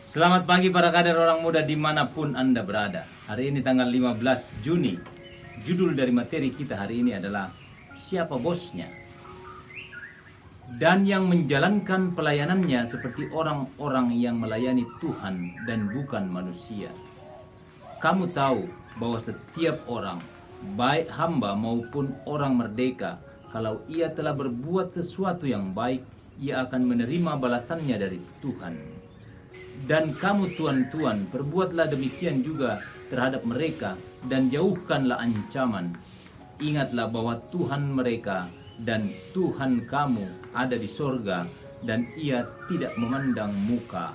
Selamat pagi para kader orang muda dimanapun Anda berada. Hari ini tanggal 15 Juni. Judul dari materi kita hari ini adalah siapa bosnya? Dan yang menjalankan pelayanannya seperti orang-orang yang melayani Tuhan dan bukan manusia. Kamu tahu bahwa setiap orang, baik hamba maupun orang merdeka, kalau ia telah berbuat sesuatu yang baik, ia akan menerima balasannya dari Tuhan. Dan kamu tuan-tuan, perbuatlah demikian juga terhadap mereka dan jauhkanlah ancaman. Ingatlah bahwa Tuhan mereka dan Tuhan kamu ada di sorga dan ia tidak memandang muka.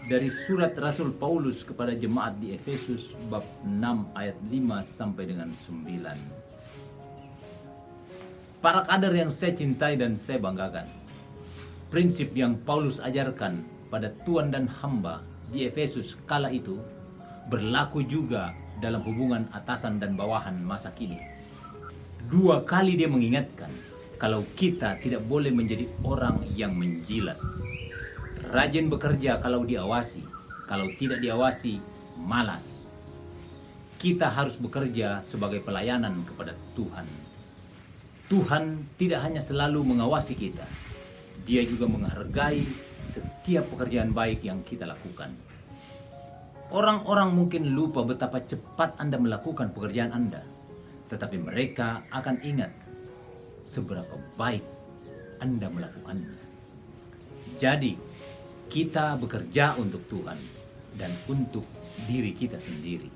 Dari surat Rasul Paulus kepada jemaat di Efesus bab 6 ayat 5 sampai dengan 9. Para kader yang saya cintai dan saya banggakan, prinsip yang Paulus ajarkan pada tuan dan hamba di Efesus kala itu berlaku juga dalam hubungan atasan dan bawahan masa kini. 2 kali dia mengingatkan kalau kita tidak boleh menjadi orang yang menjilat. Rajin bekerja kalau diawasi, kalau tidak diawasi malas. Kita harus bekerja sebagai pelayanan kepada Tuhan. Tuhan tidak hanya selalu mengawasi kita, Dia juga menghargai setiap pekerjaan baik yang kita lakukan. Orang-orang mungkin lupa betapa cepat Anda melakukan pekerjaan Anda, tetapi mereka akan ingat seberapa baik Anda melakukannya. Jadi, kita bekerja untuk Tuhan dan untuk diri kita sendiri.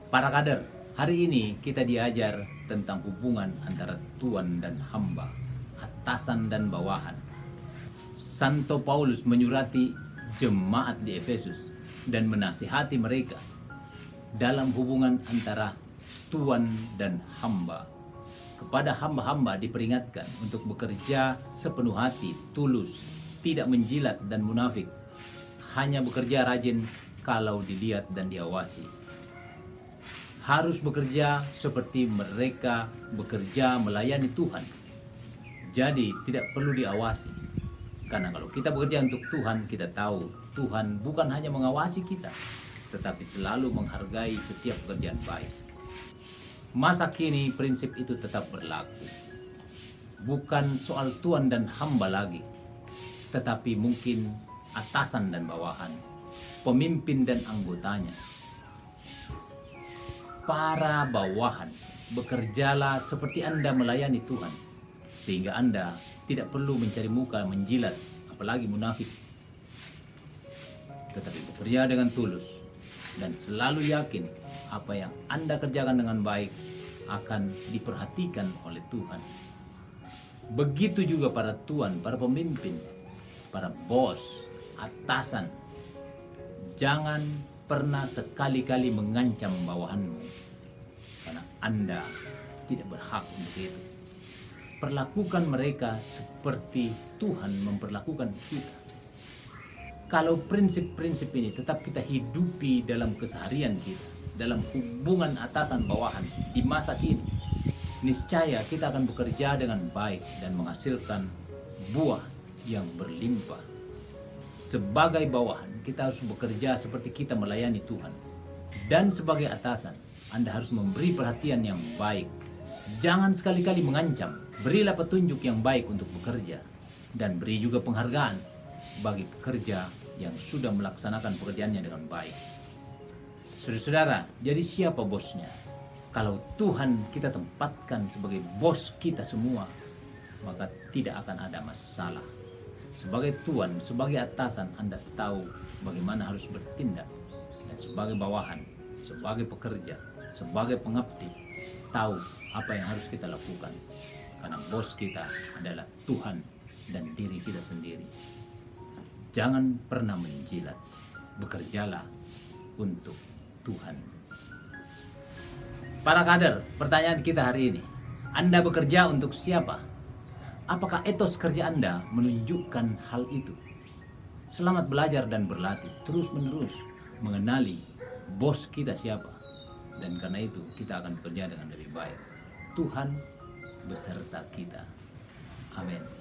Para kader, hari ini kita diajar tentang hubungan antara tuan dan hamba, atasan dan bawahan. Santo Paulus menyurati jemaat di Efesus dan menasihati mereka dalam hubungan antara tuan dan hamba. Kepada hamba-hamba diperingatkan untuk bekerja sepenuh hati, tulus, tidak menjilat dan munafik. Hanya bekerja rajin kalau dilihat dan diawasi. Harus bekerja seperti mereka bekerja melayani Tuhan. Jadi tidak perlu diawasi. Karena kalau kita bekerja untuk Tuhan, kita tahu Tuhan bukan hanya mengawasi kita, tetapi selalu menghargai setiap pekerjaan baik. Masa kini prinsip itu tetap berlaku. Bukan soal tuan dan hamba lagi, tetapi mungkin atasan dan bawahan, pemimpin dan anggotanya. Para bawahan, bekerjalah seperti Anda melayani Tuhan, sehingga Anda tidak perlu mencari muka menjilat, apalagi munafik. Tetapi bekerja dengan tulus dan selalu yakin apa yang Anda kerjakan dengan baik akan diperhatikan oleh Tuhan. Begitu juga para tuan, para pemimpin, para bos, atasan. Jangan pernah sekali-kali mengancam bawahanmu, karena Anda tidak berhak untuk itu. Perlakukan mereka seperti Tuhan memperlakukan kita. Kalau prinsip-prinsip ini tetap kita hidupi dalam keseharian kita, dalam hubungan atasan bawahan di masa kini, niscaya kita akan bekerja dengan baik dan menghasilkan buah yang berlimpah. Sebagai bawahan, kita harus bekerja seperti kita melayani Tuhan. Dan sebagai atasan, Anda harus memberi perhatian yang baik. Jangan sekali-kali mengancam. Berilah petunjuk yang baik untuk bekerja. Dan beri juga penghargaan bagi pekerja yang sudah melaksanakan pekerjaannya dengan baik. Saudara-saudara, jadi siapa bosnya? Kalau Tuhan kita tempatkan sebagai bos kita semua, maka tidak akan ada masalah. Sebagai tuan, sebagai atasan, Anda tahu bagaimana harus bertindak. Dan sebagai bawahan, sebagai pekerja, sebagai pengabdi, tahu apa yang harus kita lakukan. Karena bos kita adalah Tuhan dan diri kita sendiri. Jangan pernah menjilat. Bekerjalah untuk Tuhan. Para kader, pertanyaan kita hari ini. Anda bekerja untuk siapa? Apakah etos kerja Anda menunjukkan hal itu? Selamat belajar dan berlatih terus-menerus mengenali bos kita siapa. Dan karena itu kita akan bekerja dengan lebih baik. Tuhan beserta kita. Amin.